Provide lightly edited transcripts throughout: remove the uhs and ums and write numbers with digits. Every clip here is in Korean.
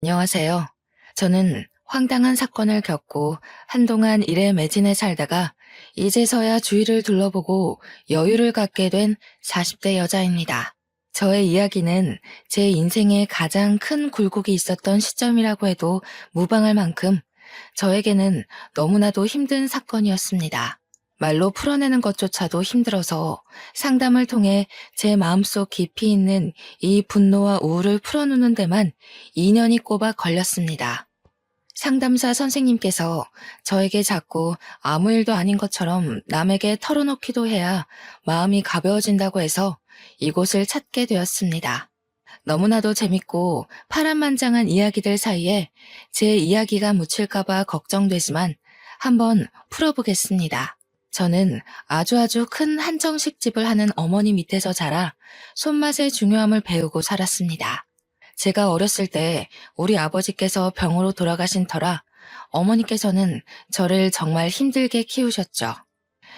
안녕하세요. 저는 황당한 사건을 겪고 한동안 일에 매진해 살다가 이제서야 주위를 둘러보고 여유를 갖게 된 40대 여자입니다. 저의 이야기는 제 인생에 가장 큰 굴곡이 있었던 시점이라고 해도 무방할 만큼 저에게는 너무나도 힘든 사건이었습니다. 말로 풀어내는 것조차도 힘들어서 상담을 통해 제 마음속 깊이 있는 이 분노와 우울을 풀어놓는 데만 2년이 꼬박 걸렸습니다. 상담사 선생님께서 저에게 자꾸 아무 일도 아닌 것처럼 남에게 털어놓기도 해야 마음이 가벼워진다고 해서 이곳을 찾게 되었습니다. 너무나도 재밌고 파란만장한 이야기들 사이에 제 이야기가 묻힐까봐 걱정되지만 한번 풀어보겠습니다. 저는 아주 큰 한정식 집을 하는 어머니 밑에서 자라 손맛의 중요함을 배우고 살았습니다. 제가 어렸을 때 우리 아버지께서 병으로 돌아가신 터라 어머니께서는 저를 정말 힘들게 키우셨죠.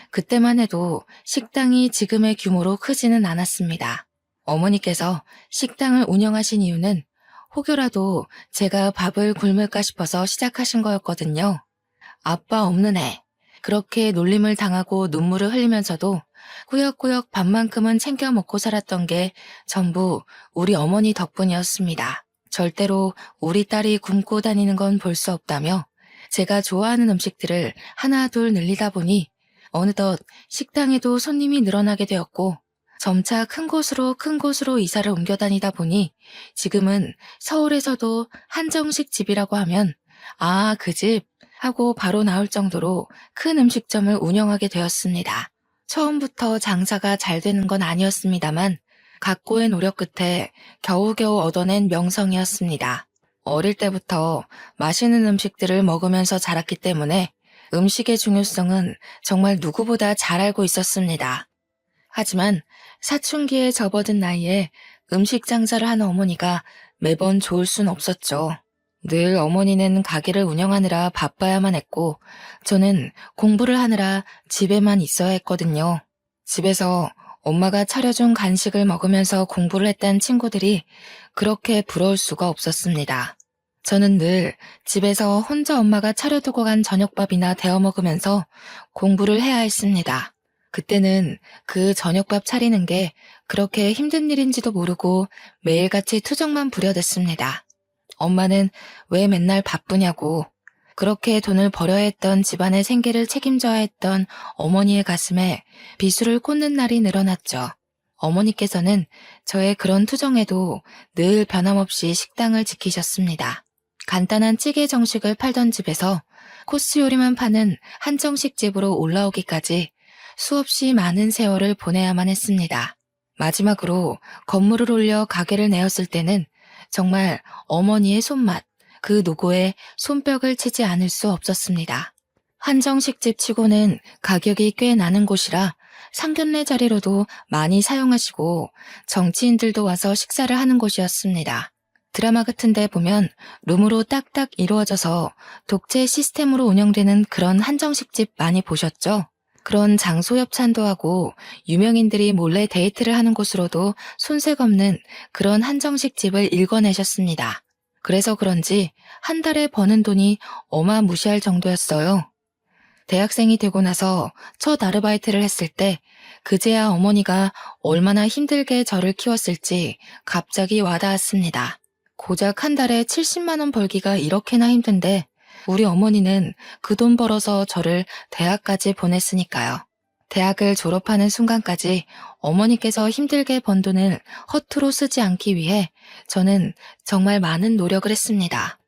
그때만 해도 식당이 지금의 규모로 크지는 않았습니다. 어머니께서 식당을 운영하신 이유는 혹여라도 제가 밥을 굶을까 싶어서 시작하신 거였거든요. 아빠 없는 애. 그렇게 놀림을 당하고 눈물을 흘리면서도 꾸역꾸역 밥만큼은 챙겨 먹고 살았던 게 전부 우리 어머니 덕분이었습니다. 절대로 우리 딸이 굶고 다니는 건 볼 수 없다며 제가 좋아하는 음식들을 하나 둘 늘리다 보니 어느덧 식당에도 손님이 늘어나게 되었고 점차 큰 곳으로 이사를 옮겨 다니다 보니 지금은 서울에서도 한정식 집이라고 하면 아, 그 집 하고 바로 나올 정도로 큰 음식점을 운영하게 되었습니다. 처음부터 장사가 잘 되는 건 아니었습니다만 각고의 노력 끝에 겨우겨우 얻어낸 명성이었습니다. 어릴 때부터 맛있는 음식들을 먹으면서 자랐기 때문에 음식의 중요성은 정말 누구보다 잘 알고 있었습니다. 하지만 사춘기에 접어든 나이에 음식 장사를 하는 어머니가 매번 좋을 순 없었죠. 늘 어머니는 가게를 운영하느라 바빠야만 했고 저는 공부를 하느라 집에만 있어야 했거든요. 집에서 엄마가 차려준 간식을 먹으면서 공부를 했다는 친구들이 그렇게 부러울 수가 없었습니다. 저는 늘 집에서 혼자 엄마가 차려두고 간 저녁밥이나 데워 먹으면서 공부를 해야 했습니다. 그때는 그 저녁밥 차리는 게 그렇게 힘든 일인지도 모르고 매일같이 투정만 부려댔습니다. 엄마는 왜 맨날 바쁘냐고 그렇게 돈을 벌여야 했던 집안의 생계를 책임져야 했던 어머니의 가슴에 비수를 꽂는 날이 늘어났죠. 어머니께서는 저의 그런 투정에도 늘 변함없이 식당을 지키셨습니다. 간단한 찌개 정식을 팔던 집에서 코스 요리만 파는 한정식 집으로 올라오기까지 수없이 많은 세월을 보내야만 했습니다. 마지막으로 건물을 올려 가게를 내었을 때는 정말 어머니의 손맛, 그 노고에 손뼉을 치지 않을 수 없었습니다. 한정식집 치고는 가격이 꽤 나는 곳이라 상견례 자리로도 많이 사용하시고 정치인들도 와서 식사를 하는 곳이었습니다. 드라마 같은 데 보면 룸으로 딱딱 이루어져서 독채 시스템으로 운영되는 그런 한정식집 많이 보셨죠? 그런 장소 협찬도 하고 유명인들이 몰래 데이트를 하는 곳으로도 손색 없는 그런 한정식 집을 일궈내셨습니다. 그래서 그런지 한 달에 버는 돈이 어마무시할 정도였어요. 대학생이 되고 나서 첫 아르바이트를 했을 때 그제야 어머니가 얼마나 힘들게 저를 키웠을지 갑자기 와닿았습니다. 고작 한 달에 70만 원 벌기가 이렇게나 힘든데 우리 어머니는 그 돈 벌어서 저를 대학까지 보냈으니까요. 대학을 졸업하는 순간까지 어머니께서 힘들게 번 돈을 허투루 쓰지 않기 위해 저는 정말 많은 노력을 했습니다.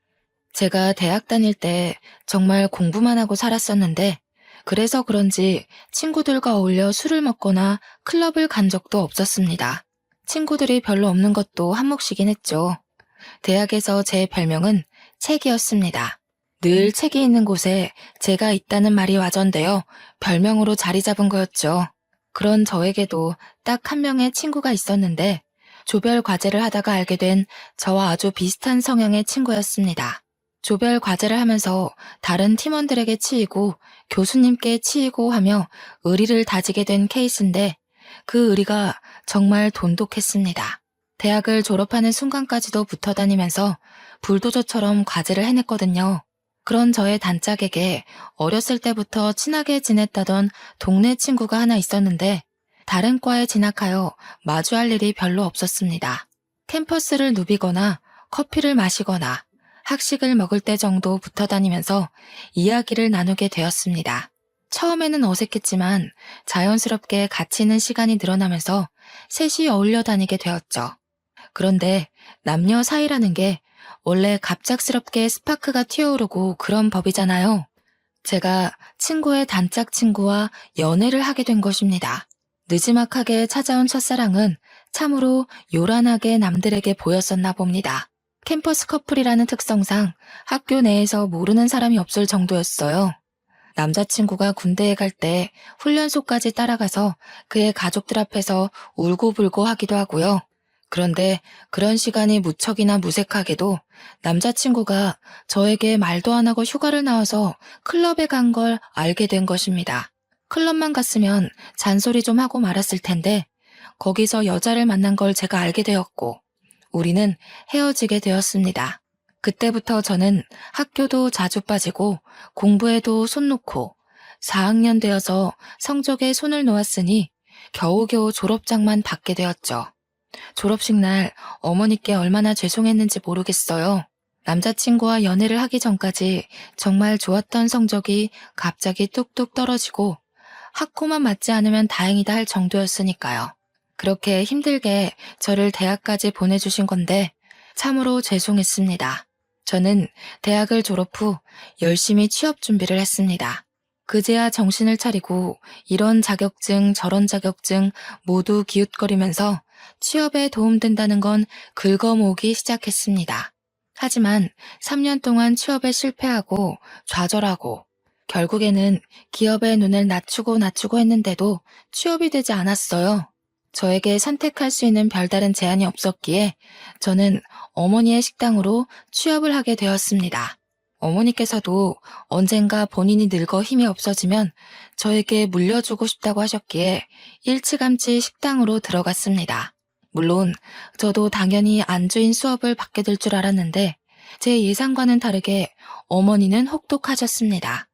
제가 대학 다닐 때 정말 공부만 하고 살았었는데 그래서 그런지 친구들과 어울려 술을 먹거나 클럽을 간 적도 없었습니다. 친구들이 별로 없는 것도 한몫이긴 했죠. 대학에서 제 별명은 책이었습니다. 늘 책이 있는 곳에 제가 있다는 말이 와전되어 별명으로 자리 잡은 거였죠. 그런 저에게도 딱 한 명의 친구가 있었는데 조별 과제를 하다가 알게 된 저와 아주 비슷한 성향의 친구였습니다. 조별 과제를 하면서 다른 팀원들에게 치이고 교수님께 치이고 하며 의리를 다지게 된 케이스인데 그 의리가 정말 돈독했습니다. 대학을 졸업하는 순간까지도 붙어 다니면서 불도저처럼 과제를 해냈거든요. 그런 저의 단짝에게 어렸을 때부터 친하게 지냈다던 동네 친구가 하나 있었는데 다른 과에 진학하여 마주할 일이 별로 없었습니다. 캠퍼스를 누비거나 커피를 마시거나 학식을 먹을 때 정도 붙어 다니면서 이야기를 나누게 되었습니다. 처음에는 어색했지만 자연스럽게 같이 있는 시간이 늘어나면서 셋이 어울려 다니게 되었죠. 그런데 남녀 사이라는 게 원래 갑작스럽게 스파크가 튀어오르고 그런 법이잖아요. 제가 친구의 단짝 친구와 연애를 하게 된 것입니다. 느지막하게 찾아온 첫사랑은 참으로 요란하게 남들에게 보였었나 봅니다. 캠퍼스 커플이라는 특성상 학교 내에서 모르는 사람이 없을 정도였어요. 남자친구가 군대에 갈 때 훈련소까지 따라가서 그의 가족들 앞에서 울고불고 하기도 하고요. 그런데 그런 시간이 무척이나 무색하게도 남자친구가 저에게 말도 안 하고 휴가를 나와서 클럽에 간 걸 알게 된 것입니다. 클럽만 갔으면 잔소리 좀 하고 말았을 텐데 거기서 여자를 만난 걸 제가 알게 되었고 우리는 헤어지게 되었습니다. 그때부터 저는 학교도 자주 빠지고 공부에도 손 놓고 4학년 되어서 성적에 손을 놓았으니 겨우겨우 졸업장만 받게 되었죠. 졸업식 날 어머니께 얼마나 죄송했는지 모르겠어요. 남자친구와 연애를 하기 전까지 정말 좋았던 성적이 갑자기 뚝뚝 떨어지고 학고만 맞지 않으면 다행이다 할 정도였으니까요. 그렇게 힘들게 저를 대학까지 보내주신 건데 참으로 죄송했습니다. 저는 대학을 졸업 후 열심히 취업 준비를 했습니다. 그제야 정신을 차리고 이런 자격증 저런 자격증 모두 기웃거리면서 취업에 도움된다는 건 긁어모으기 시작했습니다. 하지만 3년 동안 취업에 실패하고 좌절하고 결국에는 기업의 눈을 낮추고 했는데도 취업이 되지 않았어요. 저에게 선택할 수 있는 별다른 제한이 없었기에 저는 어머니의 식당으로 취업을 하게 되었습니다. 어머니께서도 언젠가 본인이 늙어 힘이 없어지면 저에게 물려주고 싶다고 하셨기에 일찌감치 식당으로 들어갔습니다. 물론 저도 당연히 안주인 수업을 받게 될 줄 알았는데 제 예상과는 다르게 어머니는 혹독하셨습니다.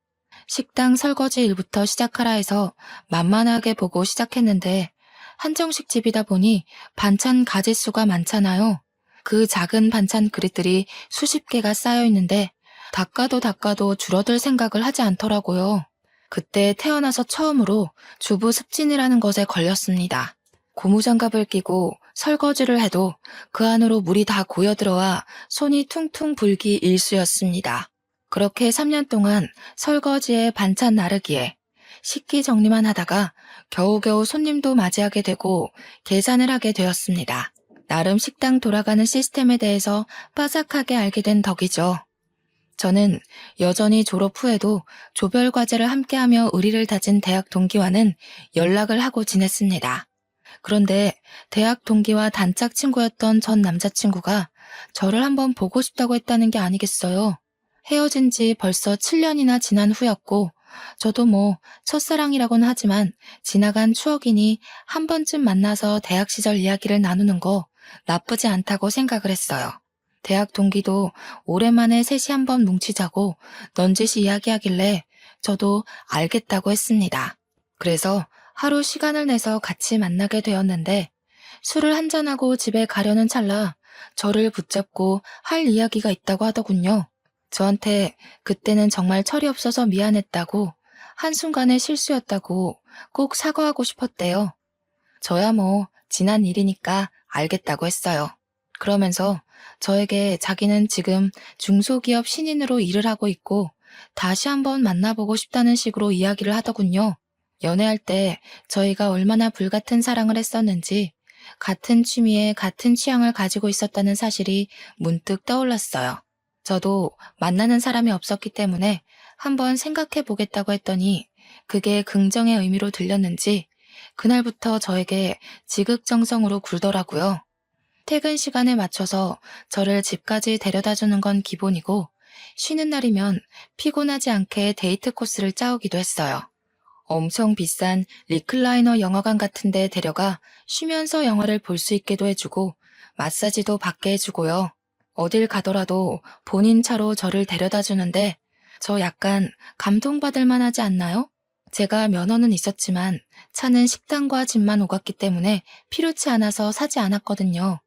식당 설거지 일부터 시작하라 해서 만만하게 보고 시작했는데 한정식 집이다 보니 반찬 가짓수가 많잖아요. 그 작은 반찬 그릇들이 수십 개가 쌓여 있는데 닦아도 줄어들 생각을 하지 않더라고요. 그때 태어나서 처음으로 주부 습진이라는 것에 걸렸습니다. 고무장갑을 끼고 설거지를 해도 그 안으로 물이 다 고여들어와 손이 퉁퉁 불기 일쑤였습니다. 그렇게 3년 동안 설거지에 반찬 나르기에 식기 정리만 하다가 겨우겨우 손님도 맞이하게 되고 계산을 하게 되었습니다. 나름 식당 돌아가는 시스템에 대해서 빠삭하게 알게 된 덕이죠. 저는 여전히 졸업 후에도 조별 과제를 함께하며 의리를 다진 대학 동기와는 연락을 하고 지냈습니다. 그런데 대학 동기와 단짝 친구였던 전 남자친구가 저를 한번 보고 싶다고 했다는 게 아니겠어요. 헤어진 지 벌써 7년이나 지난 후였고 저도 뭐 첫사랑이라고는 하지만 지나간 추억이니 한 번쯤 만나서 대학 시절 이야기를 나누는 거 나쁘지 않다고 생각을 했어요. 대학 동기도 오랜만에 셋이 한번 뭉치자고 넌지시 이야기하길래 저도 알겠다고 했습니다. 그래서 하루 시간을 내서 같이 만나게 되었는데 술을 한잔하고 집에 가려는 찰나 저를 붙잡고 할 이야기가 있다고 하더군요. 저한테 그때는 정말 철이 없어서 미안했다고 한순간의 실수였다고 꼭 사과하고 싶었대요. 저야 뭐 지난 일이니까 알겠다고 했어요. 그러면서 저에게 자기는 지금 중소기업 신인으로 일을 하고 있고 다시 한번 만나보고 싶다는 식으로 이야기를 하더군요. 연애할 때 저희가 얼마나 불같은 사랑을 했었는지 같은 취미에 같은 취향을 가지고 있었다는 사실이 문득 떠올랐어요. 저도 만나는 사람이 없었기 때문에 한번 생각해 보겠다고 했더니 그게 긍정의 의미로 들렸는지 그날부터 저에게 지극정성으로 굴더라고요. 퇴근 시간에 맞춰서 저를 집까지 데려다 주는 건 기본이고 쉬는 날이면 피곤하지 않게 데이트 코스를 짜오기도 했어요. 엄청 비싼 리클라이너 영화관 같은 데 데려가 쉬면서 영화를 볼 수 있게도 해주고 마사지도 받게 해주고요. 어딜 가더라도 본인 차로 저를 데려다 주는데 저 약간 감동받을 만하지 않나요? 제가 면허는 있었지만 차는 식당과 집만 오갔기 때문에 필요치 않아서 사지 않았거든요.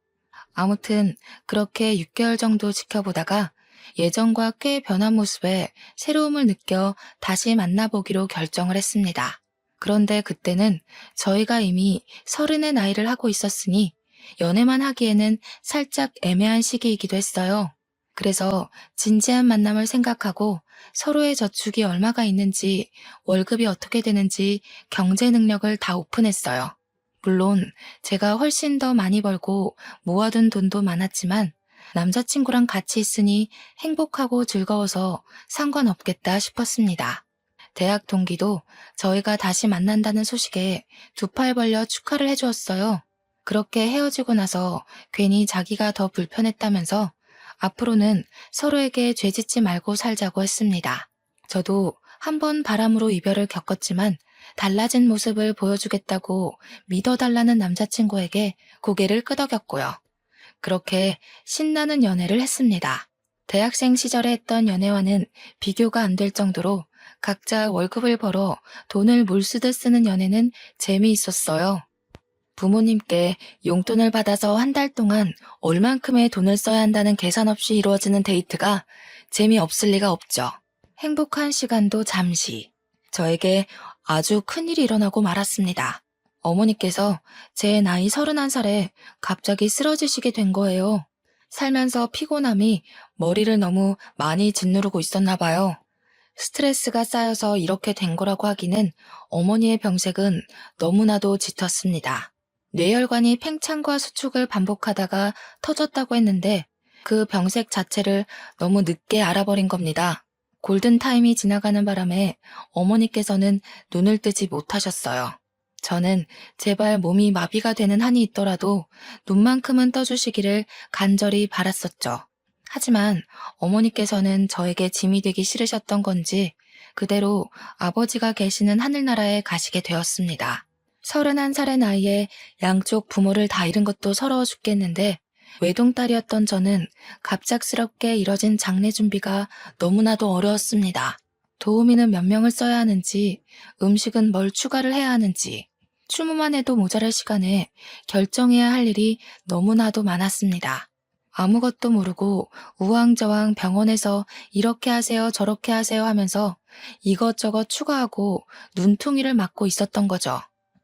아무튼 그렇게 6개월 정도 지켜보다가 예전과 꽤 변한 모습에 새로움을 느껴 다시 만나보기로 결정을 했습니다. 그런데 그때는 저희가 이미 30의 나이를 하고 있었으니 연애만 하기에는 살짝 애매한 시기이기도 했어요. 그래서 진지한 만남을 생각하고 서로의 저축이 얼마가 있는지, 월급이 어떻게 되는지 경제 능력을 다 오픈했어요. 물론 제가 훨씬 더 많이 벌고 모아둔 돈도 많았지만 남자친구랑 같이 있으니 행복하고 즐거워서 상관없겠다 싶었습니다. 대학 동기도 저희가 다시 만난다는 소식에 두 팔 벌려 축하를 해주었어요. 그렇게 헤어지고 나서 괜히 자기가 더 불편했다면서 앞으로는 서로에게 죄짓지 말고 살자고 했습니다. 저도 한 번 바람으로 이별을 겪었지만 달라진 모습을 보여주겠다고 믿어달라는 남자친구에게 고개를 끄덕였고요. 그렇게 신나는 연애를 했습니다. 대학생 시절에 했던 연애와는 비교가 안 될 정도로 각자 월급을 벌어 돈을 물쓰듯 쓰는 연애는 재미있었어요. 부모님께 용돈을 받아서 한 달 동안 얼만큼의 돈을 써야 한다는 계산 없이 이루어지는 데이트가 재미없을 리가 없죠. 행복한 시간도 잠시. 저에게 아주 큰일이 일어나고 말았습니다. 어머니께서 제 나이 31살에 갑자기 쓰러지시게 된 거예요. 살면서 피곤함이 머리를 너무 많이 짓누르고 있었나 봐요. 스트레스가 쌓여서 이렇게 된 거라고 하기는 어머니의 병색은 너무나도 짙었습니다. 뇌혈관이 팽창과 수축을 반복하다가 터졌다고 했는데 그 병색 자체를 너무 늦게 알아버린 겁니다. 골든타임이 지나가는 바람에 어머니께서는 눈을 뜨지 못하셨어요. 저는 제발 몸이 마비가 되는 한이 있더라도 눈만큼은 떠주시기를 간절히 바랐었죠. 하지만 어머니께서는 저에게 짐이 되기 싫으셨던 건지 그대로 아버지가 계시는 하늘나라에 가시게 되었습니다. 31살의 나이에 양쪽 부모를 다 잃은 것도 서러워 죽겠는데 외동딸이었던 저는 갑작스럽게 이뤄진 장례 준비가 너무나도 어려웠습니다. 도우미는 몇 명을 써야 하는지, 음식은 뭘 추가를 해야 하는지, 추모만 해도 모자랄 시간에 결정해야 할 일이 너무나도 많았습니다. 아무것도 모르고 우왕좌왕 병원에서 이렇게 하세요 저렇게 하세요 하면서 이것저것 추가하고 눈퉁이를 맞고 있었던 거죠.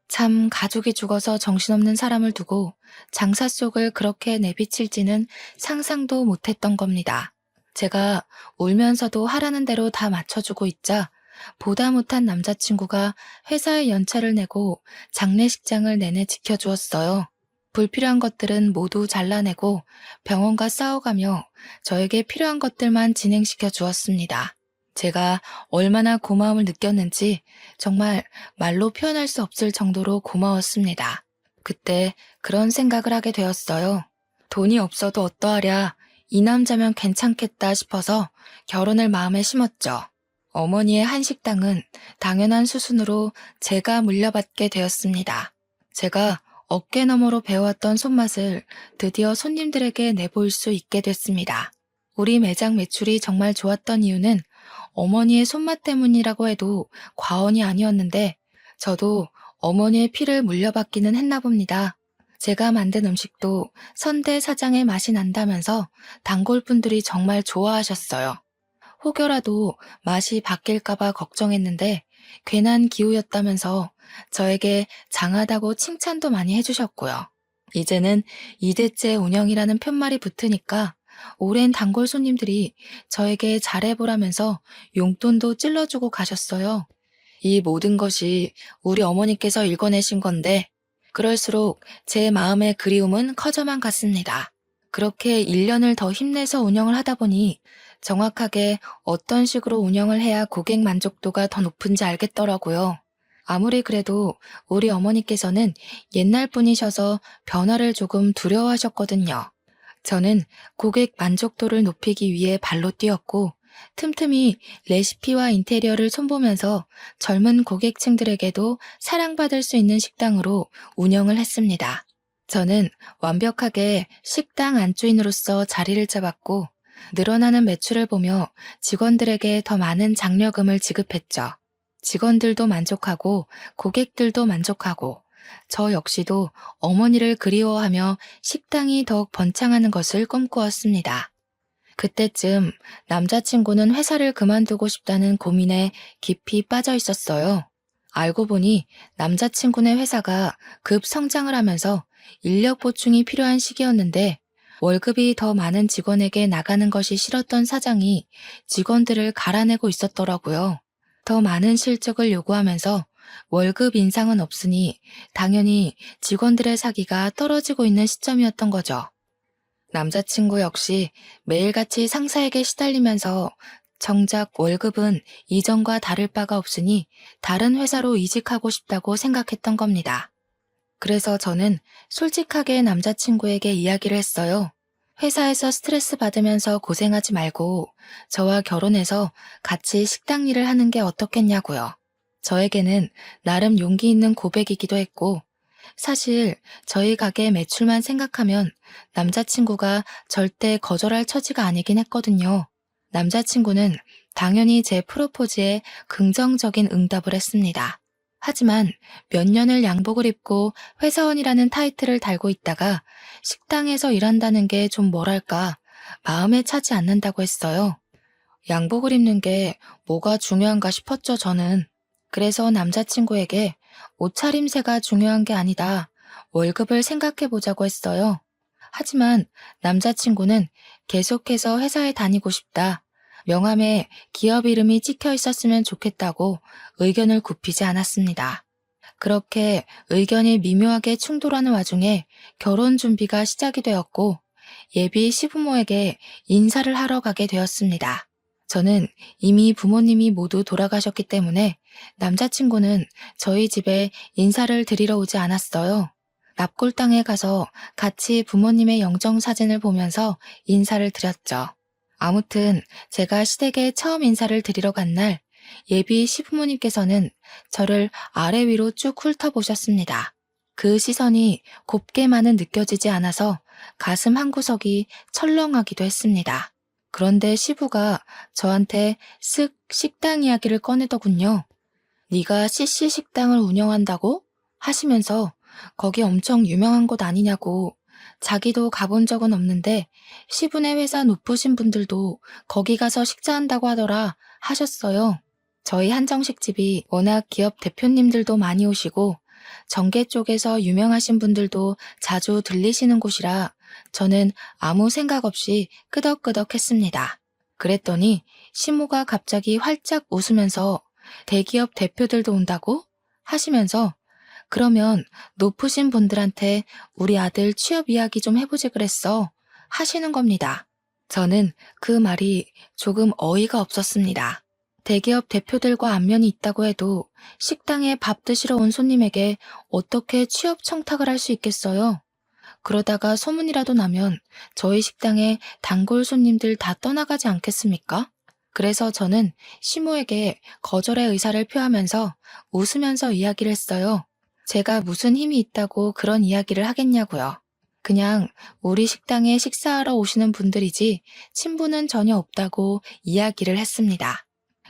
참 가족이 죽어서 정신없는 사람을 두고 장사 속을 그렇게 내비칠지는 상상도 못했던 겁니다. 제가 울면서도 하라는 대로 다 맞춰주고 있자 보다 못한 남자친구가 회사에 연차를 내고 장례식장을 내내 지켜주었어요. 불필요한 것들은 모두 잘라내고 병원과 싸워가며 저에게 필요한 것들만 진행시켜 주었습니다. 제가 얼마나 고마움을 느꼈는지 정말 말로 표현할 수 없을 정도로 고마웠습니다. 그때 그런 생각을 하게 되었어요. 돈이 없어도 어떠하랴, 이 남자면 괜찮겠다 싶어서 결혼을 마음에 심었죠. 어머니의 한식당은 당연한 수순으로 제가 물려받게 되었습니다. 제가 어깨너머로 배워왔던 손맛을 드디어 손님들에게 내보일 수 있게 됐습니다. 우리 매장 매출이 정말 좋았던 이유는 어머니의 손맛 때문이라고 해도 과언이 아니었는데 저도 어머니의 피를 물려받기는 했나 봅니다. 제가 만든 음식도 선대사장의 맛이 난다면서 단골분들이 정말 좋아하셨어요. 혹여라도 맛이 바뀔까봐 걱정했는데 괜한 기우였다면서 저에게 장하다고 칭찬도 많이 해주셨고요. 이제는 2대째 운영이라는 편말이 붙으니까 오랜 단골 손님들이 저에게 잘해보라면서 용돈도 찔러주고 가셨어요. 이 모든 것이 우리 어머니께서 읽어내신 건데 그럴수록 제 마음의 그리움은 커져만 갔습니다. 그렇게 1년을 더 힘내서 운영을 하다 보니 정확하게 어떤 식으로 운영을 해야 고객 만족도가 더 높은지 알겠더라고요. 아무리 그래도 우리 어머니께서는 옛날 분이셔서 변화를 조금 두려워하셨거든요. 저는 고객 만족도를 높이기 위해 발로 뛰었고 틈틈이 레시피와 인테리어를 손보면서 젊은 고객층들에게도 사랑받을 수 있는 식당으로 운영을 했습니다. 저는 완벽하게 식당 안주인으로서 자리를 잡았고 늘어나는 매출을 보며 직원들에게 더 많은 장려금을 지급했죠. 직원들도 만족하고 고객들도 만족하고 저 역시도 어머니를 그리워하며 식당이 더욱 번창하는 것을 꿈꾸었습니다. 그때쯤 남자친구는 회사를 그만두고 싶다는 고민에 깊이 빠져 있었어요. 알고 보니 남자친구네 회사가 급 성장을 하면서 인력 보충이 필요한 시기였는데 월급이 더 많은 직원에게 나가는 것이 싫었던 사장이 직원들을 갈아내고 있었더라고요. 더 많은 실적을 요구하면서 월급 인상은 없으니 당연히 직원들의 사기가 떨어지고 있는 시점이었던 거죠. 남자친구 역시 매일같이 상사에게 시달리면서 정작 월급은 이전과 다를 바가 없으니 다른 회사로 이직하고 싶다고 생각했던 겁니다. 그래서 저는 솔직하게 남자친구에게 이야기를 했어요. 회사에서 스트레스 받으면서 고생하지 말고 저와 결혼해서 같이 식당 일을 하는 게 어떻겠냐고요. 저에게는 나름 용기 있는 고백이기도 했고 사실 저희 가게 매출만 생각하면 남자친구가 절대 거절할 처지가 아니긴 했거든요. 남자친구는 당연히 제 프로포즈에 긍정적인 응답을 했습니다. 하지만 몇 년을 양복을 입고 회사원이라는 타이틀을 달고 있다가 식당에서 일한다는 게 좀 뭐랄까 마음에 차지 않는다고 했어요. 양복을 입는 게 뭐가 중요한가 싶었죠, 저는. 그래서 남자친구에게 옷차림새가 중요한 게 아니다. 월급을 생각해 보자고 했어요. 하지만 남자친구는 계속해서 회사에 다니고 싶다. 명함에 기업 이름이 찍혀 있었으면 좋겠다고 의견을 굽히지 않았습니다. 그렇게 의견이 미묘하게 충돌하는 와중에 결혼 준비가 시작이 되었고 예비 시부모에게 인사를 하러 가게 되었습니다. 저는 이미 부모님이 모두 돌아가셨기 때문에 남자친구는 저희 집에 인사를 드리러 오지 않았어요. 납골당에 가서 같이 부모님의 영정사진을 보면서 인사를 드렸죠. 아무튼 제가 시댁에 처음 인사를 드리러 간 날 예비 시부모님께서는 저를 아래 위로 쭉 훑어보셨습니다. 그 시선이 곱게만은 느껴지지 않아서 가슴 한구석이 철렁하기도 했습니다. 그런데 시부가 저한테 쓱 식당 이야기를 꺼내더군요. 네가 CC 식당을 운영한다고? 하시면서 거기 엄청 유명한 곳 아니냐고. 자기도 가본 적은 없는데 시부네 회사 높으신 분들도 거기 가서 식사한다고 하더라 하셨어요. 저희 한정식집이 워낙 기업 대표님들도 많이 오시고 정계 쪽에서 유명하신 분들도 자주 들리시는 곳이라 저는 아무 생각 없이 끄덕끄덕했습니다. 그랬더니 시모가 갑자기 활짝 웃으면서 대기업 대표들도 온다고? 하시면서 그러면 높으신 분들한테 우리 아들 취업 이야기 좀 해보지 그랬어. 하시는 겁니다. 저는 그 말이 조금 어이가 없었습니다. 대기업 대표들과 안면이 있다고 해도 식당에 밥 드시러 온 손님에게 어떻게 취업 청탁을 할 수 있겠어요? 그러다가 소문이라도 나면 저희 식당에 단골 손님들 다 떠나가지 않겠습니까? 그래서 저는 시모에게 거절의 의사를 표하면서 웃으면서 이야기를 했어요. 제가 무슨 힘이 있다고 그런 이야기를 하겠냐고요. 그냥 우리 식당에 식사하러 오시는 분들이지 친분은 전혀 없다고 이야기를 했습니다.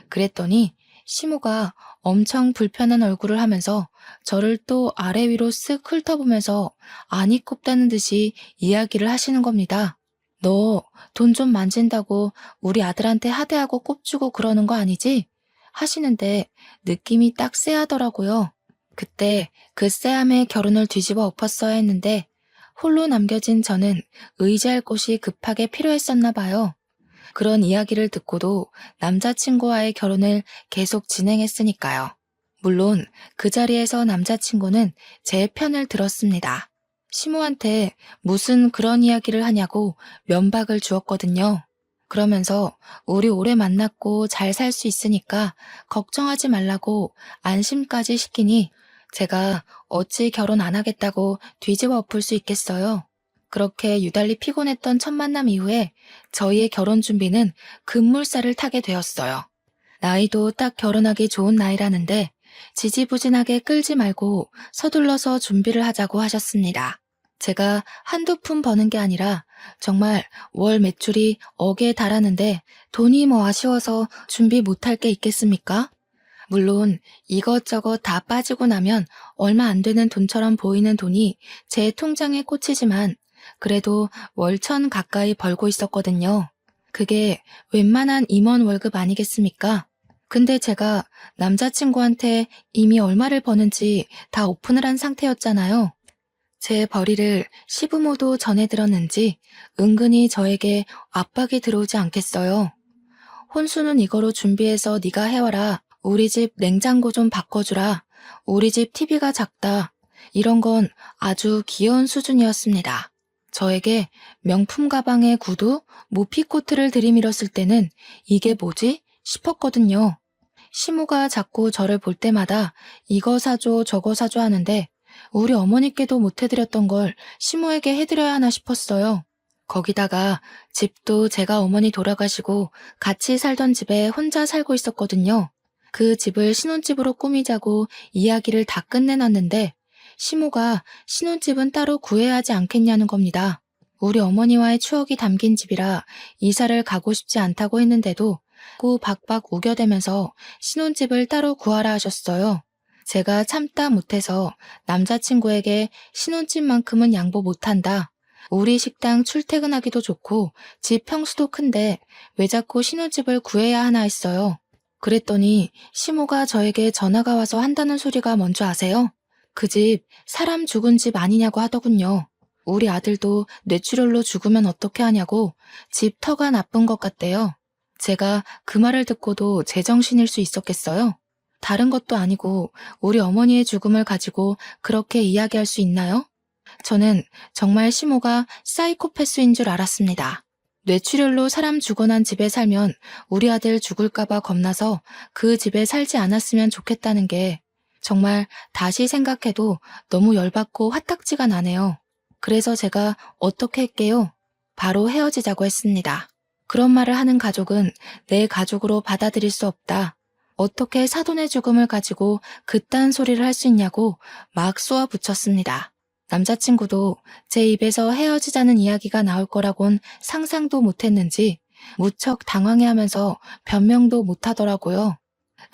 그랬더니 시모가 엄청 불편한 얼굴을 하면서 저를 또 아래 위로 쓱 훑어보면서 안이 꼽다는 듯이 이야기를 하시는 겁니다. 너 돈 좀 만진다고 우리 아들한테 하대하고 꼽주고 그러는 거 아니지? 하시는데 느낌이 딱 쎄하더라고요. 그때 그 쎄함에 결혼을 뒤집어 엎었어야 했는데 홀로 남겨진 저는 의지할 곳이 급하게 필요했었나 봐요. 그런 이야기를 듣고도 남자친구와의 결혼을 계속 진행했으니까요. 물론 그 자리에서 남자친구는 제 편을 들었습니다. 시모한테 무슨 그런 이야기를 하냐고 면박을 주었거든요. 그러면서 우리 오래 만났고 잘 살 수 있으니까 걱정하지 말라고 안심까지 시키니 제가 어찌 결혼 안 하겠다고 뒤집어 엎을 수 있겠어요. 그렇게 유달리 피곤했던 첫 만남 이후에 저희의 결혼 준비는 급물살을 타게 되었어요. 나이도 딱 결혼하기 좋은 나이라는데 지지부진하게 끌지 말고 서둘러서 준비를 하자고 하셨습니다. 제가 한두 푼 버는 게 아니라 정말 월 매출이 억에 달하는데 돈이 뭐 아쉬워서 준비 못할 게 있겠습니까? 물론 이것저것 다 빠지고 나면 얼마 안 되는 돈처럼 보이는 돈이 제 통장에 꽂히지만 그래도 월 1,000 가까이 벌고 있었거든요. 그게 웬만한 임원 월급 아니겠습니까? 근데 제가 남자친구한테 이미 얼마를 버는지 다 오픈을 한 상태였잖아요. 제 벌이를 시부모도 전해 들었는지 은근히 저에게 압박이 들어오지 않겠어요. 혼수는 이거로 준비해서 네가 해와라. 우리 집 냉장고 좀 바꿔주라. 우리 집 TV가 작다. 이런 건 아주 귀여운 수준이었습니다. 저에게 명품 가방에 구두, 무피코트를 들이밀었을 때는 이게 뭐지? 싶었거든요. 시모가 자꾸 저를 볼 때마다 이거 사줘 저거 사줘 하는데 우리 어머니께도 못 해드렸던 걸 시모에게 해드려야 하나 싶었어요. 거기다가 집도 제가 어머니 돌아가시고 같이 살던 집에 혼자 살고 있었거든요. 그 집을 신혼집으로 꾸미자고 이야기를 다 끝내놨는데 시모가 신혼집은 따로 구해야 하지 않겠냐는 겁니다. 우리 어머니와의 추억이 담긴 집이라 이사를 가고 싶지 않다고 했는데도 꾸 박박 우겨대면서 신혼집을 따로 구하라 하셨어요. 제가 참다 못해서 남자친구에게 신혼집만큼은 양보 못한다. 우리 식당 출퇴근하기도 좋고 집 평수도 큰데 왜 자꾸 신혼집을 구해야 하나 했어요. 그랬더니 시모가 저에게 전화가 와서 한다는 소리가 뭔지 아세요? 그 집 사람 죽은 집 아니냐고 하더군요. 우리 아들도 뇌출혈로 죽으면 어떻게 하냐고 집 터가 나쁜 것 같대요. 제가 그 말을 듣고도 제정신일 수 있었겠어요? 다른 것도 아니고 우리 어머니의 죽음을 가지고 그렇게 이야기할 수 있나요? 저는 정말 시모가 사이코패스인 줄 알았습니다. 뇌출혈로 사람 죽어난 집에 살면 우리 아들 죽을까봐 겁나서 그 집에 살지 않았으면 좋겠다는 게 정말 다시 생각해도 너무 열받고 화딱지가 나네요. 그래서 제가 어떻게 할게요? 바로 헤어지자고 했습니다. 그런 말을 하는 가족은 내 가족으로 받아들일 수 없다. 어떻게 사돈의 죽음을 가지고 그딴 소리를 할 수 있냐고 막 쏘아붙였습니다. 남자친구도 제 입에서 헤어지자는 이야기가 나올 거라곤 상상도 못했는지 무척 당황해하면서 변명도 못하더라고요.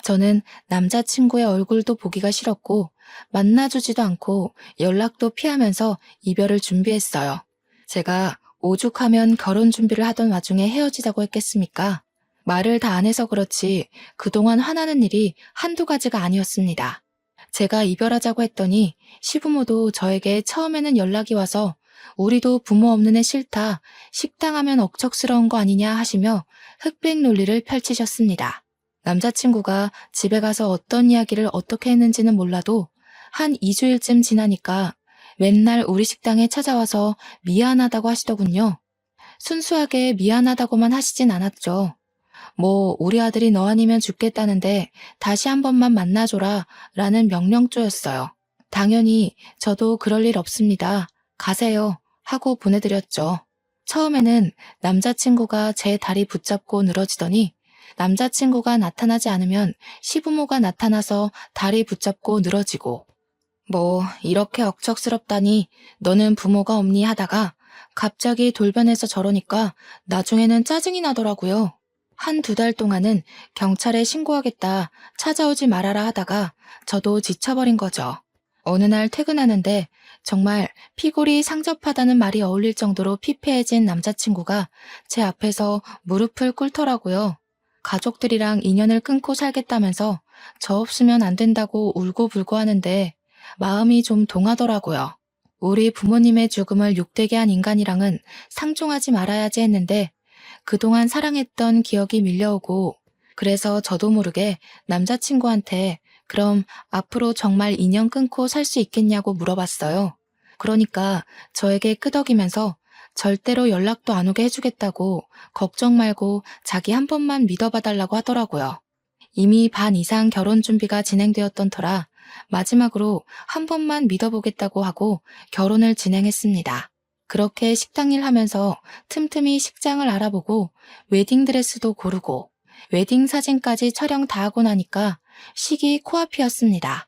저는 남자친구의 얼굴도 보기가 싫었고 만나주지도 않고 연락도 피하면서 이별을 준비했어요. 제가 오죽하면 결혼 준비를 하던 와중에 헤어지자고 했겠습니까? 말을 다 안 해서 그렇지 그동안 화나는 일이 한두 가지가 아니었습니다. 제가 이별하자고 했더니 시부모도 저에게 처음에는 연락이 와서 우리도 부모 없는 애 싫다, 식당하면 억척스러운 거 아니냐 하시며 흑백 논리를 펼치셨습니다. 남자친구가 집에 가서 어떤 이야기를 어떻게 했는지는 몰라도 한 2주일쯤 지나니까 맨날 우리 식당에 찾아와서 미안하다고 하시더군요. 순수하게 미안하다고만 하시진 않았죠. 뭐 우리 아들이 너 아니면 죽겠다는데 다시 한 번만 만나줘라 라는 명령조였어요. 당연히 저도 그럴 일 없습니다. 가세요 하고 보내드렸죠. 처음에는 남자친구가 제 다리 붙잡고 늘어지더니 남자친구가 나타나지 않으면 시부모가 나타나서 다리 붙잡고 늘어지고 뭐 이렇게 억척스럽다니 너는 부모가 없니 하다가 갑자기 돌변해서 저러니까 나중에는 짜증이 나더라고요. 한 두 달 동안은 경찰에 신고하겠다, 찾아오지 말아라 하다가 저도 지쳐버린 거죠. 어느 날 퇴근하는데 정말 피골이 상접하다는 말이 어울릴 정도로 피폐해진 남자친구가 제 앞에서 무릎을 꿇더라고요. 가족들이랑 인연을 끊고 살겠다면서 저 없으면 안 된다고 울고불고 하는데 마음이 좀 동하더라고요. 우리 부모님의 죽음을 욕되게 한 인간이랑은 상종하지 말아야지 했는데 그동안 사랑했던 기억이 밀려오고 그래서 저도 모르게 남자친구한테 그럼 앞으로 정말 인연 끊고 살 수 있겠냐고 물어봤어요. 그러니까 저에게 끄덕이면서 절대로 연락도 안 오게 해주겠다고 걱정 말고 자기 한 번만 믿어봐달라고 하더라고요. 이미 반 이상 결혼 준비가 진행되었던 터라 마지막으로 한 번만 믿어보겠다고 하고 결혼을 진행했습니다. 그렇게 식당 일 하면서 틈틈이 식장을 알아보고 웨딩드레스도 고르고 웨딩 사진까지 촬영 다 하고 나니까 식이 코앞이었습니다.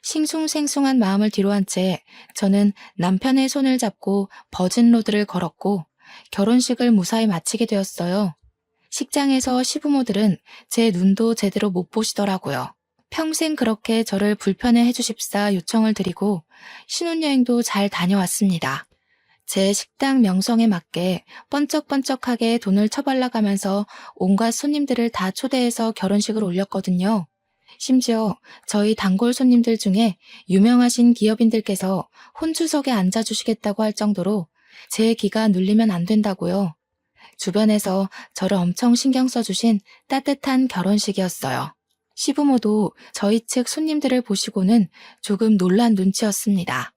싱숭생숭한 마음을 뒤로한 채 저는 남편의 손을 잡고 버진로드를 걸었고 결혼식을 무사히 마치게 되었어요. 식장에서 시부모들은 제 눈도 제대로 못 보시더라고요. 평생 그렇게 저를 불편해 해주십사 요청을 드리고 신혼여행도 잘 다녀왔습니다. 제 식당 명성에 맞게 번쩍번쩍하게 돈을 처발라가면서 온갖 손님들을 다 초대해서 결혼식을 올렸거든요. 심지어 저희 단골 손님들 중에 유명하신 기업인들께서 혼주석에 앉아주시겠다고 할 정도로 제 기가 눌리면 안 된다고요. 주변에서 저를 엄청 신경 써주신 따뜻한 결혼식이었어요. 시부모도 저희 측 손님들을 보시고는 조금 놀란 눈치였습니다.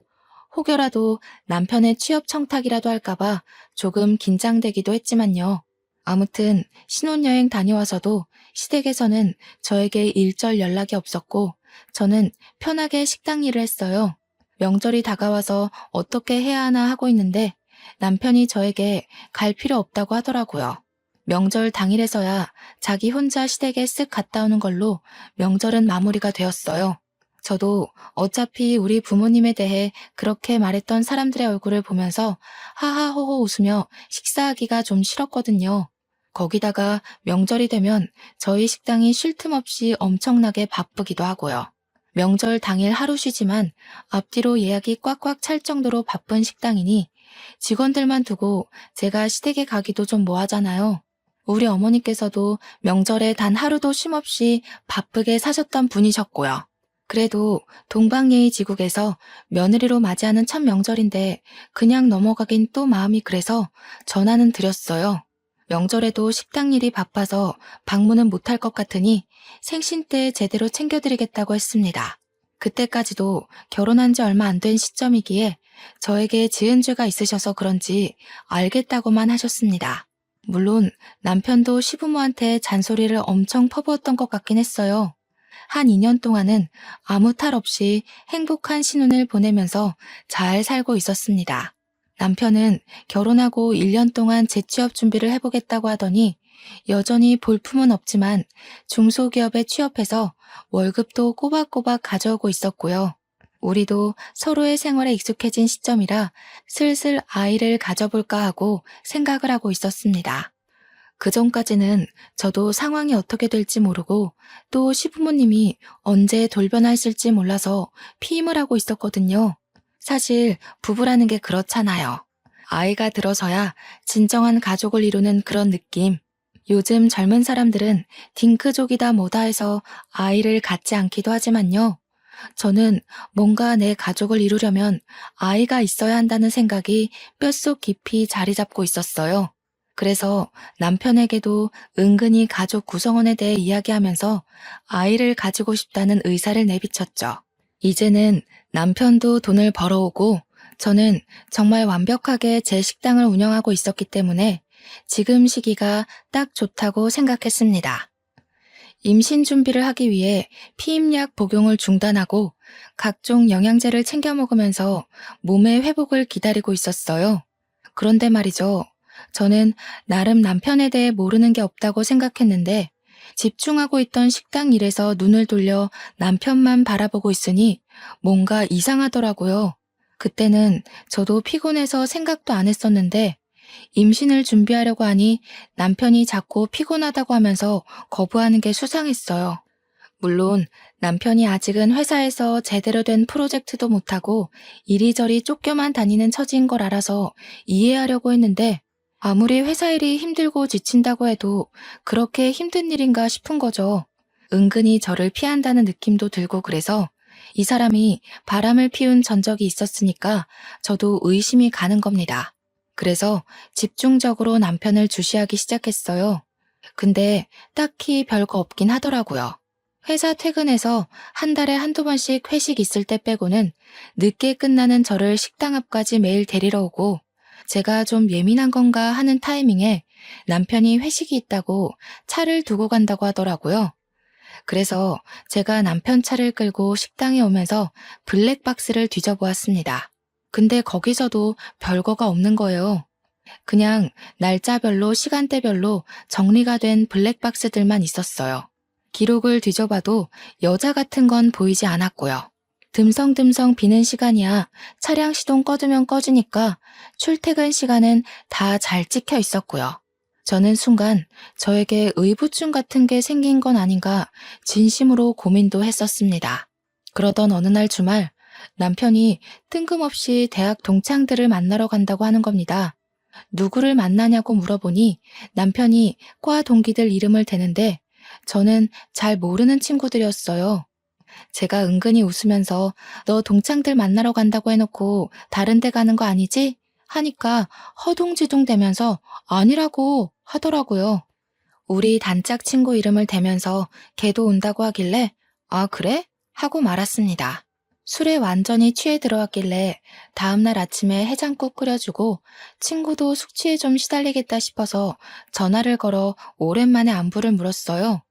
혹여라도 남편의 취업 청탁이라도 할까봐 조금 긴장되기도 했지만요. 아무튼 신혼여행 다녀와서도 시댁에서는 저에게 일절 연락이 없었고 저는 편하게 식당 일을 했어요. 명절이 다가와서 어떻게 해야 하나 하고 있는데 남편이 저에게 갈 필요 없다고 하더라고요. 명절 당일에서야 자기 혼자 시댁에 쓱 갔다 오는 걸로 명절은 마무리가 되었어요. 저도 어차피 우리 부모님에 대해 그렇게 말했던 사람들의 얼굴을 보면서 하하호호 웃으며 식사하기가 좀 싫었거든요. 거기다가 명절이 되면 저희 식당이 쉴 틈 없이 엄청나게 바쁘기도 하고요. 명절 당일 하루 쉬지만 앞뒤로 예약이 꽉꽉 찰 정도로 바쁜 식당이니 직원들만 두고 제가 시댁에 가기도 좀 뭐하잖아요. 우리 어머니께서도 명절에 단 하루도 쉼없이 바쁘게 사셨던 분이셨고요. 그래도 동방예의지국에서 며느리로 맞이하는 첫 명절인데 그냥 넘어가긴 또 마음이 그래서 전화는 드렸어요. 명절에도 식당 일이 바빠서 방문은 못할 것 같으니 생신 때 제대로 챙겨드리겠다고 했습니다. 그때까지도 결혼한 지 얼마 안 된 시점이기에 저에게 지은 죄가 있으셔서 그런지 알겠다고만 하셨습니다. 물론 남편도 시부모한테 잔소리를 엄청 퍼부었던 것 같긴 했어요. 한 2년 동안은 아무 탈 없이 행복한 신혼을 보내면서 잘 살고 있었습니다. 남편은 결혼하고 1년 동안 재취업 준비를 해보겠다고 하더니 여전히 볼품은 없지만 중소기업에 취업해서 월급도 꼬박꼬박 가져오고 있었고요. 우리도 서로의 생활에 익숙해진 시점이라 슬슬 아이를 가져볼까 하고 생각을 하고 있었습니다. 그전까지는 저도 상황이 어떻게 될지 모르고 또 시부모님이 언제 돌변하실지 몰라서 피임을 하고 있었거든요. 사실 부부라는 게 그렇잖아요. 아이가 들어서야 진정한 가족을 이루는 그런 느낌. 요즘 젊은 사람들은 딩크족이다 뭐다 해서 아이를 갖지 않기도 하지만요. 저는 뭔가 내 가족을 이루려면 아이가 있어야 한다는 생각이 뼛속 깊이 자리 잡고 있었어요. 그래서 남편에게도 은근히 가족 구성원에 대해 이야기하면서 아이를 가지고 싶다는 의사를 내비쳤죠. 이제는 남편도 돈을 벌어오고 저는 정말 완벽하게 제 식당을 운영하고 있었기 때문에 지금 시기가 딱 좋다고 생각했습니다. 임신 준비를 하기 위해 피임약 복용을 중단하고 각종 영양제를 챙겨 먹으면서 몸의 회복을 기다리고 있었어요. 그런데 말이죠. 저는 나름 남편에 대해 모르는 게 없다고 생각했는데 집중하고 있던 식당 일에서 눈을 돌려 남편만 바라보고 있으니 뭔가 이상하더라고요. 그때는 저도 피곤해서 생각도 안 했었는데 임신을 준비하려고 하니 남편이 자꾸 피곤하다고 하면서 거부하는 게 수상했어요. 물론 남편이 아직은 회사에서 제대로 된 프로젝트도 못하고 이리저리 쫓겨만 다니는 처지인 걸 알아서 이해하려고 했는데 아무리 회사 일이 힘들고 지친다고 해도 그렇게 힘든 일인가 싶은 거죠. 은근히 저를 피한다는 느낌도 들고 그래서 이 사람이 바람을 피운 전적이 있었으니까 저도 의심이 가는 겁니다. 그래서 집중적으로 남편을 주시하기 시작했어요. 근데 딱히 별거 없긴 하더라고요. 회사 퇴근해서 한 달에 한두 번씩 회식 있을 때 빼고는 늦게 끝나는 저를 식당 앞까지 매일 데리러 오고 제가 좀 예민한 건가 하는 타이밍에 남편이 회식이 있다고 차를 두고 간다고 하더라고요. 그래서 제가 남편 차를 끌고 식당에 오면서 블랙박스를 뒤져보았습니다. 근데 거기서도 별거가 없는 거예요. 그냥 날짜별로 시간대별로 정리가 된 블랙박스들만 있었어요. 기록을 뒤져봐도 여자 같은 건 보이지 않았고요. 듬성듬성 비는 시간이야 차량 시동 꺼두면 꺼지니까 출퇴근 시간은 다 잘 찍혀 있었고요. 저는 순간 저에게 의부증 같은 게 생긴 건 아닌가 진심으로 고민도 했었습니다. 그러던 어느 날 주말 남편이 뜬금없이 대학 동창들을 만나러 간다고 하는 겁니다. 누구를 만나냐고 물어보니 남편이 과 동기들 이름을 대는데 저는 잘 모르는 친구들이었어요. 제가 은근히 웃으면서 너 동창들 만나러 간다고 해놓고 다른 데 가는 거 아니지? 하니까 허둥지둥 대면서 아니라고 하더라고요. 우리 단짝 친구 이름을 대면서 걔도 온다고 하길래 아 그래? 하고 말았습니다. 술에 완전히 취해 들어왔길래 다음날 아침에 해장국 끓여주고 친구도 숙취에 좀 시달리겠다 싶어서 전화를 걸어 오랜만에 안부를 물었어요.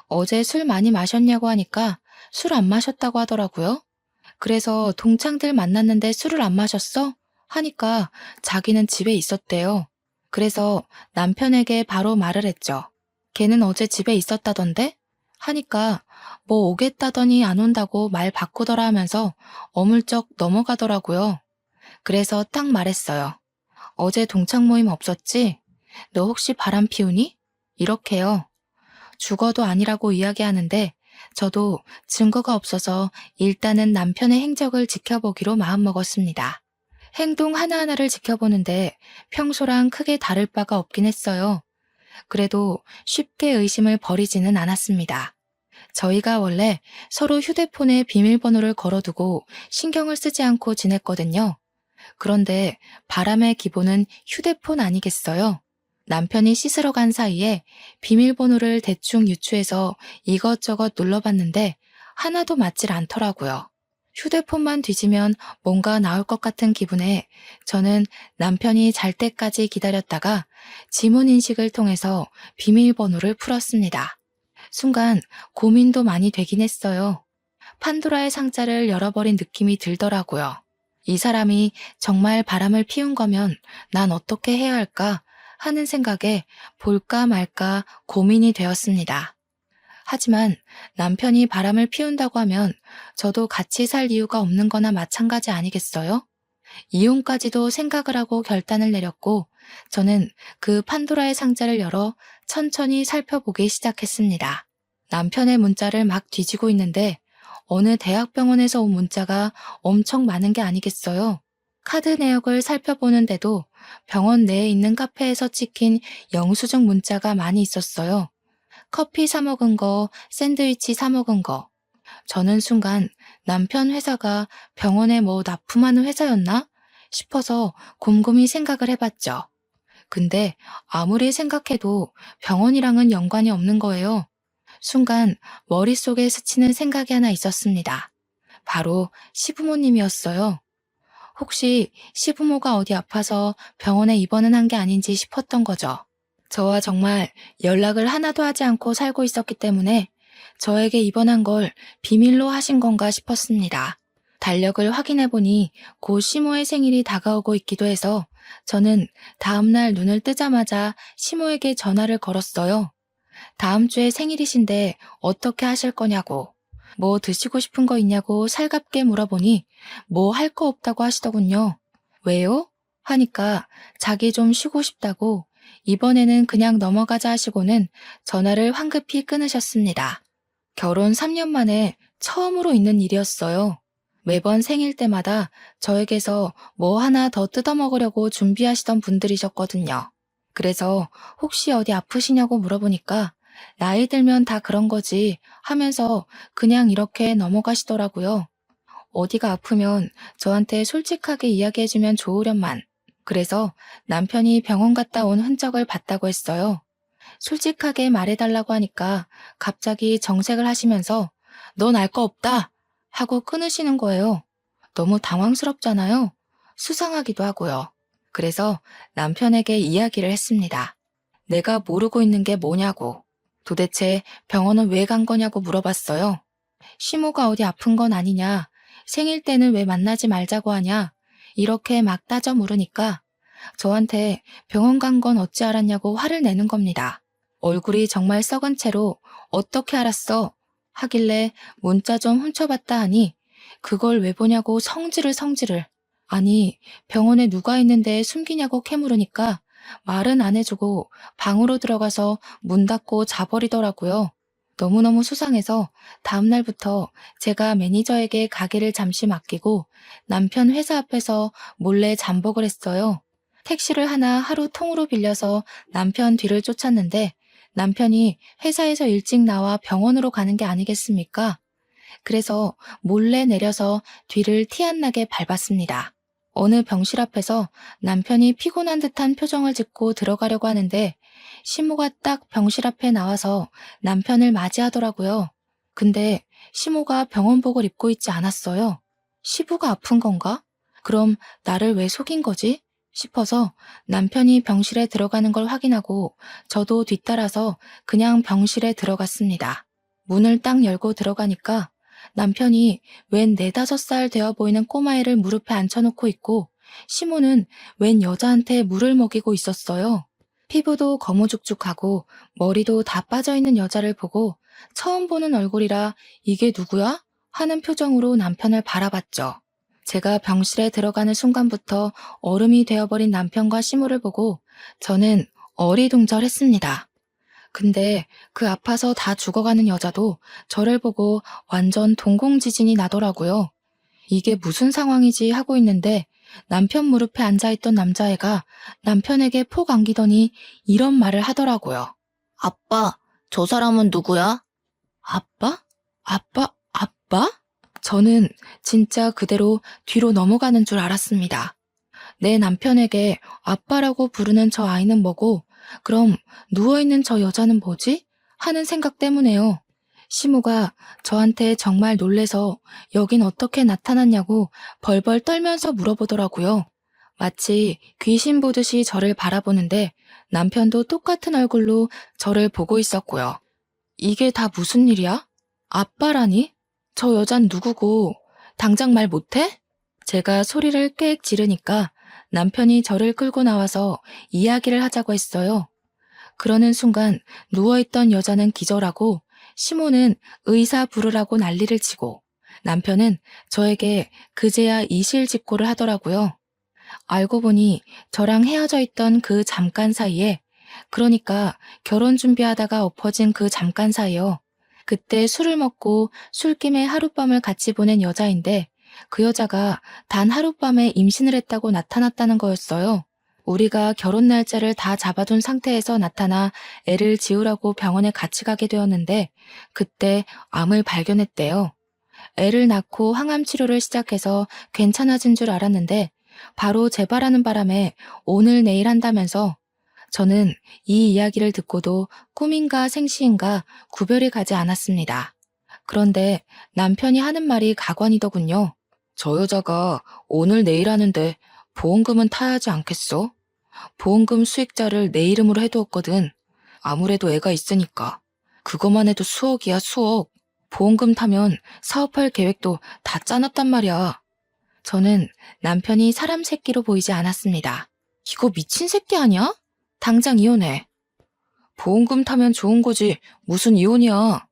어제 술 많이 마셨냐고 하니까 술 안 마셨다고 하더라고요. 그래서 동창들 만났는데 술을 안 마셨어? 하니까 자기는 집에 있었대요. 그래서 남편에게 바로 말을 했죠. 걔는 어제 집에 있었다던데? 하니까 뭐 오겠다더니 안 온다고 말 바꾸더라 하면서 어물쩍 넘어가더라고요. 그래서 딱 말했어요. 어제 동창 모임 없었지? 너 혹시 바람 피우니? 이렇게요. 죽어도 아니라고 이야기하는데 저도 증거가 없어서 일단은 남편의 행적을 지켜보기로 마음먹었습니다. 행동 하나하나를 지켜보는데 평소랑 크게 다를 바가 없긴 했어요. 그래도 쉽게 의심을 버리지는 않았습니다. 저희가 원래 서로 휴대폰에 비밀번호를 걸어두고 신경을 쓰지 않고 지냈거든요. 그런데 바람의 기본은 휴대폰 아니겠어요? 남편이 씻으러 간 사이에 비밀번호를 대충 유추해서 이것저것 눌러봤는데 하나도 맞질 않더라고요. 휴대폰만 뒤지면 뭔가 나올 것 같은 기분에 저는 남편이 잘 때까지 기다렸다가 지문 인식을 통해서 비밀번호를 풀었습니다. 순간 고민도 많이 되긴 했어요. 판도라의 상자를 열어버린 느낌이 들더라고요. 이 사람이 정말 바람을 피운 거면 난 어떻게 해야 할까 하는 생각에 볼까 말까 고민이 되었습니다. 하지만 남편이 바람을 피운다고 하면 저도 같이 살 이유가 없는 거나 마찬가지 아니겠어요? 이혼까지도 생각을 하고 결단을 내렸고 저는 그 판도라의 상자를 열어 천천히 살펴보기 시작했습니다. 남편의 문자를 막 뒤지고 있는데 어느 대학병원에서 온 문자가 엄청 많은 게 아니겠어요? 카드 내역을 살펴보는데도 병원 내에 있는 카페에서 찍힌 영수증 문자가 많이 있었어요. 커피 사 먹은 거, 샌드위치 사 먹은 거. 저는 순간 남편 회사가 병원에 뭐 납품하는 회사였나 싶어서 곰곰이 생각을 해봤죠. 근데 아무리 생각해도 병원이랑은 연관이 없는 거예요. 순간 머릿속에 스치는 생각이 하나 있었습니다. 바로 시부모님이었어요. 혹시 시부모가 어디 아파서 병원에 입원은 한 게 아닌지 싶었던 거죠. 저와 정말 연락을 하나도 하지 않고 살고 있었기 때문에 저에게 입원한 걸 비밀로 하신 건가 싶었습니다. 달력을 확인해보니 곧 시모의 생일이 다가오고 있기도 해서 저는 다음날 눈을 뜨자마자 시모에게 전화를 걸었어요. 다음 주에 생일이신데 어떻게 하실 거냐고, 뭐 드시고 싶은 거 있냐고 살갑게 물어보니 뭐 할 거 없다고 하시더군요. 왜요? 하니까 자기 좀 쉬고 싶다고 이번에는 그냥 넘어가자 하시고는 전화를 황급히 끊으셨습니다. 결혼 3년 만에 처음으로 있는 일이었어요. 매번 생일 때마다 저에게서 뭐 하나 더 뜯어먹으려고 준비하시던 분들이셨거든요. 그래서 혹시 어디 아프시냐고 물어보니까 나이 들면 다 그런 거지 하면서 그냥 이렇게 넘어가시더라고요. 어디가 아프면 저한테 솔직하게 이야기해주면 좋으련만. 그래서 남편이 병원 갔다 온 흔적을 봤다고 했어요. 솔직하게 말해달라고 하니까 갑자기 정색을 하시면서 넌 알 거 없다 하고 끊으시는 거예요. 너무 당황스럽잖아요. 수상하기도 하고요. 그래서 남편에게 이야기를 했습니다. 내가 모르고 있는 게 뭐냐고. 도대체 병원은 왜 간 거냐고 물어봤어요. 시모가 어디 아픈 건 아니냐. 생일 때는 왜 만나지 말자고 하냐. 이렇게 막 따져 물으니까 저한테 병원 간 건 어찌 알았냐고 화를 내는 겁니다. 얼굴이 정말 썩은 채로 어떻게 알았어? 하길래 문자 좀 훔쳐봤다 하니 그걸 왜 보냐고 성질을. 아니, 병원에 누가 있는데 숨기냐고 캐물으니까 말은 안 해주고 방으로 들어가서 문 닫고 자버리더라고요. 너무너무 수상해서 다음날부터 제가 매니저에게 가게를 잠시 맡기고 남편 회사 앞에서 몰래 잠복을 했어요. 택시를 하나 하루 통으로 빌려서 남편 뒤를 쫓았는데 남편이 회사에서 일찍 나와 병원으로 가는 게 아니겠습니까? 그래서 몰래 내려서 뒤를 티 안 나게 밟았습니다. 어느 병실 앞에서 남편이 피곤한 듯한 표정을 짓고 들어가려고 하는데 시모가 딱 병실 앞에 나와서 남편을 맞이하더라고요. 근데 시모가 병원복을 입고 있지 않았어요. 시부가 아픈 건가? 그럼 나를 왜 속인 거지? 싶어서 남편이 병실에 들어가는 걸 확인하고 저도 뒤따라서 그냥 병실에 들어갔습니다. 문을 딱 열고 들어가니까 남편이 웬 4~5살 되어 보이는 꼬마애를 무릎에 앉혀놓고 있고 시모는 웬 여자한테 물을 먹이고 있었어요. 피부도 거무죽죽하고 머리도 다 빠져있는 여자를 보고 처음 보는 얼굴이라 이게 누구야? 하는 표정으로 남편을 바라봤죠. 제가 병실에 들어가는 순간부터 얼음이 되어버린 남편과 시모를 보고 저는 어리둥절했습니다. 근데 그 아파서 다 죽어가는 여자도 저를 보고 완전 동공지진이 나더라고요. 이게 무슨 상황이지 하고 있는데 남편 무릎에 앉아있던 남자애가 남편에게 폭 안기더니 이런 말을 하더라고요. 아빠, 저 사람은 누구야? 아빠? 아빠? 저는 진짜 그대로 뒤로 넘어가는 줄 알았습니다. 내 남편에게 아빠라고 부르는 저 아이는 뭐고, 그럼 누워있는 저 여자는 뭐지? 하는 생각 때문에요. 시모가 저한테 정말 놀래서 여긴 어떻게 나타났냐고 벌벌 떨면서 물어보더라고요. 마치 귀신 보듯이 저를 바라보는데 남편도 똑같은 얼굴로 저를 보고 있었고요. 이게 다 무슨 일이야? 아빠라니? 저 여잔 누구고 당장 말 못해? 제가 소리를 꽥 지르니까 남편이 저를 끌고 나와서 이야기를 하자고 했어요. 그러는 순간 누워있던 여자는 기절하고 시모는 의사 부르라고 난리를 치고 남편은 저에게 그제야 이실직고를 하더라고요. 알고 보니 저랑 헤어져 있던 그 잠깐 사이에, 그러니까 결혼 준비하다가 엎어진 그 잠깐 사이요. 그때 술을 먹고 술김에 하룻밤을 같이 보낸 여자인데 그 여자가 단 하룻밤에 임신을 했다고 나타났다는 거였어요. 우리가 결혼 날짜를 다 잡아둔 상태에서 나타나 애를 지우라고 병원에 같이 가게 되었는데 그때 암을 발견했대요. 애를 낳고 항암 치료를 시작해서 괜찮아진 줄 알았는데 바로 재발하는 바람에 오늘 내일 한다면서 저는 이 이야기를 듣고도 꿈인가 생시인가 구별이 가지 않았습니다. 그런데 남편이 하는 말이 가관이더군요. 저 여자가 오늘 내일 하는데 보험금은 타야 하지 않겠어? 보험금 수익자를 내 이름으로 해두었거든. 아무래도 애가 있으니까. 그것만 해도 수억이야, 수억. 보험금 타면 사업할 계획도 다 짜놨단 말이야. 저는 남편이 사람 새끼로 보이지 않았습니다. 이거 미친 새끼 아니야? 당장 이혼해. 보험금 타면 좋은 거지. 무슨 이혼이야.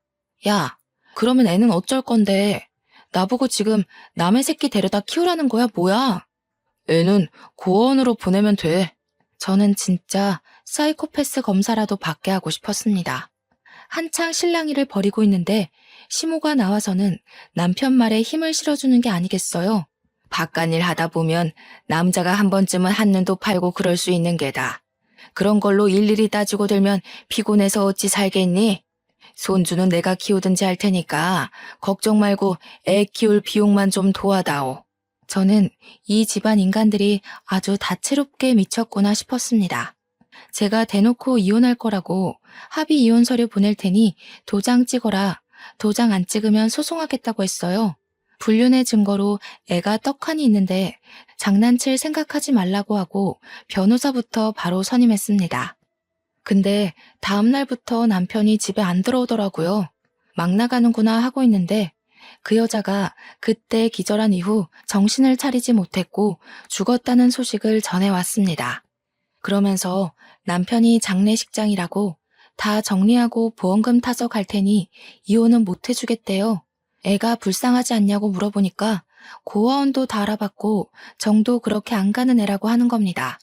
야, 그러면 애는 어쩔 건데. 나보고 지금 남의 새끼 데려다 키우라는 거야, 뭐야? 애는 고아원으로 보내면 돼. 저는 진짜 사이코패스 검사라도 받게 하고 싶었습니다. 한창 실랑이를 벌이고 있는데 시모가 나와서는 남편 말에 힘을 실어주는 게 아니겠어요. 바깥일 하다 보면 남자가 한 번쯤은 한눈도 팔고 그럴 수 있는 게다. 그런 걸로 일일이 따지고 들면 피곤해서 어찌 살겠니? 손주는 내가 키우든지 할 테니까 걱정 말고 애 키울 비용만 좀 도와다오. 저는 이 집안 인간들이 아주 다채롭게 미쳤구나 싶었습니다. 제가 대놓고 이혼할 거라고 합의 이혼 서류 보낼 테니 도장 찍어라. 도장 안 찍으면 소송하겠다고 했어요. 불륜의 증거로 애가 떡하니 있는데 장난칠 생각하지 말라고 하고 변호사부터 바로 선임했습니다. 근데 다음 날부터 남편이 집에 안 들어오더라고요. 막 나가는구나 하고 있는데 그 여자가 그때 기절한 이후 정신을 차리지 못했고 죽었다는 소식을 전해왔습니다. 그러면서 남편이 장례식장이라고 다 정리하고 보험금 타서 갈 테니 이혼은 못 해주겠대요. 애가 불쌍하지 않냐고 물어보니까 고아원도 다 알아봤고 정도 그렇게 안 가는 애라고 하는 겁니다.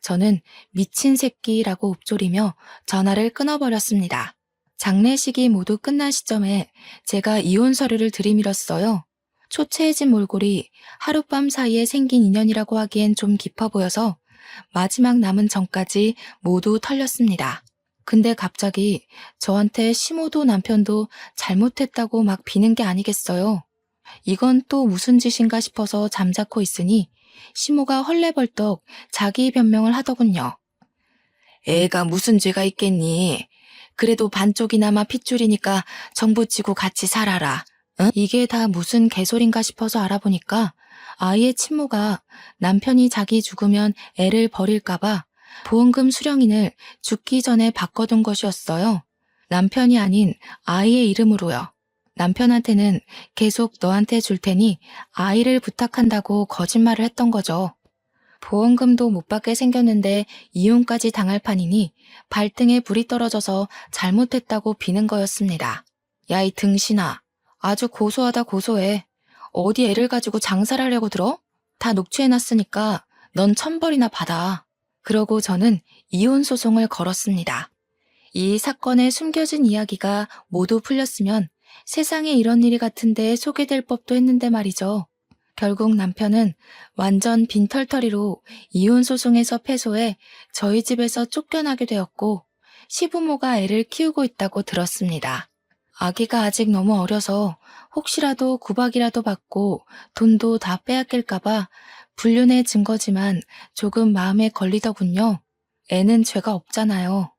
저는 미친 새끼라고 읊조리며 전화를 끊어버렸습니다. 장례식이 모두 끝난 시점에 제가 이혼 서류를 들이밀었어요. 초췌해진 몰골이 하룻밤 사이에 생긴 인연이라고 하기엔 좀 깊어 보여서 마지막 남은 정까지 모두 털렸습니다. 근데 갑자기 저한테 시모도 남편도 잘못했다고 막 비는 게 아니겠어요. 이건 또 무슨 짓인가 싶어서 잠자코 있으니 시모가 헐레벌떡 자기 변명을 하더군요. 애가 무슨 죄가 있겠니? 그래도 반쪽이나마 핏줄이니까 정부치고 같이 살아라. 응? 이게 다 무슨 개소린가 싶어서 알아보니까 아이의 친모가 남편이 자기 죽으면 애를 버릴까봐 보험금 수령인을 죽기 전에 바꿔둔 것이었어요. 남편이 아닌 아이의 이름으로요. 남편한테는 계속 너한테 줄 테니 아이를 부탁한다고 거짓말을 했던 거죠. 보험금도 못 받게 생겼는데 이혼까지 당할 판이니 발등에 불이 떨어져서 잘못했다고 비는 거였습니다. 야, 이 등신아. 아주 고소하다 고소해. 어디 애를 가지고 장사를 하려고 들어? 다 녹취해놨으니까 넌 천벌이나 받아. 그러고 저는 이혼 소송을 걸었습니다. 이 사건의 숨겨진 이야기가 모두 풀렸으면 세상에 이런 일이 같은데 소개될 법도 했는데 말이죠. 결국 남편은 완전 빈털터리로 이혼 소송에서 패소해 저희 집에서 쫓겨나게 되었고 시부모가 애를 키우고 있다고 들었습니다. 아기가 아직 너무 어려서 혹시라도 구박이라도 받고 돈도 다 빼앗길까봐 불륜의 증거지만 조금 마음에 걸리더군요. 애는 죄가 없잖아요.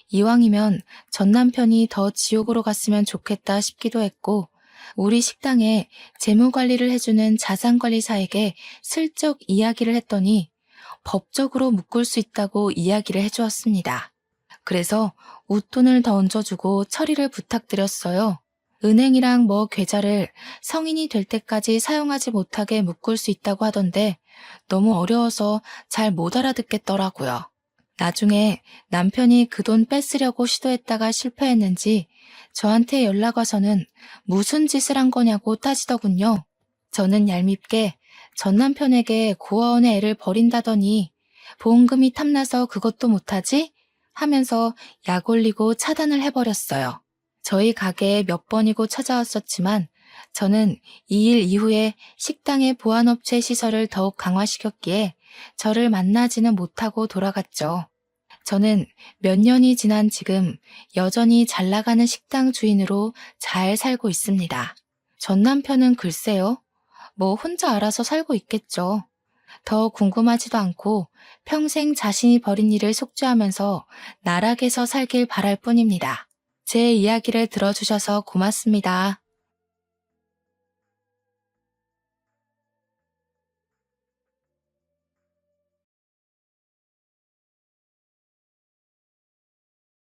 이왕이면 전 남편이 더 지옥으로 갔으면 좋겠다 싶기도 했고 우리 식당에 재무관리를 해주는 자산관리사에게 슬쩍 이야기를 했더니 법적으로 묶을 수 있다고 이야기를 해주었습니다. 그래서 웃돈을 더 얹어주고 처리를 부탁드렸어요. 은행이랑 뭐 계좌를 성인이 될 때까지 사용하지 못하게 묶을 수 있다고 하던데 너무 어려워서 잘 못 알아듣겠더라고요. 나중에 남편이 그 돈 뺏으려고 시도했다가 실패했는지 저한테 연락 와서는 무슨 짓을 한 거냐고 따지더군요. 저는 얄밉게 전 남편에게 고아원에 애를 버린다더니 보험금이 탐나서 그것도 못하지? 하면서 약 올리고 차단을 해버렸어요. 저희 가게에 몇 번이고 찾아왔었지만 저는 이 일 이후에 식당의 보안업체 시설을 더욱 강화시켰기에 저를 만나지는 못하고 돌아갔죠. 저는 몇 년이 지난 지금 여전히 잘 나가는 식당 주인으로 잘 살고 있습니다. 전 남편은 글쎄요. 뭐 혼자 알아서 살고 있겠죠. 더 궁금하지도 않고 평생 자신이 벌인 일을 속죄하면서 나락에서 살길 바랄 뿐입니다. 제 이야기를 들어주셔서 고맙습니다.